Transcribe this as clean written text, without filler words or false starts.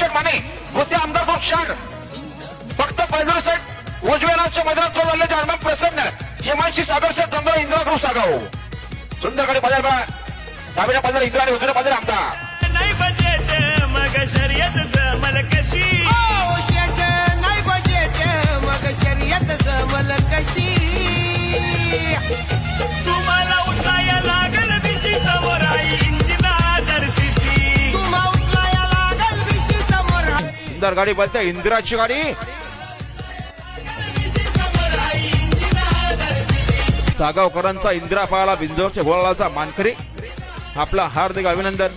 शेठ माने होते आमदार ग्रुप शार फक्त पैदल सेट उजव्या नावच्या मैदानात चालले जाणमाग प्रसन्न हिमांशी सागर शेठ चंद्र इंदिरा ग्रुप सागाव सुंदर गाडी बदल बा डावीला बदल इंदिरा आणि उजव्या बदल आमदार नाही बजेट मग शर्यत जमल कशी शेट नाही बजेट मग शर्यत जमल कशी तुम्हाला उठाया लागल बिशी समोर आई इंजिना दर्शिसी तुम्हा उचलाया लागल विशी समोर सुंदर गाडी बदलते इंदिराची गाडी सागावकरांचा इंदिरा पाहाला बिंजोरच्या गोळाचा मानकरी आपला हार्दिक अभिनंदन।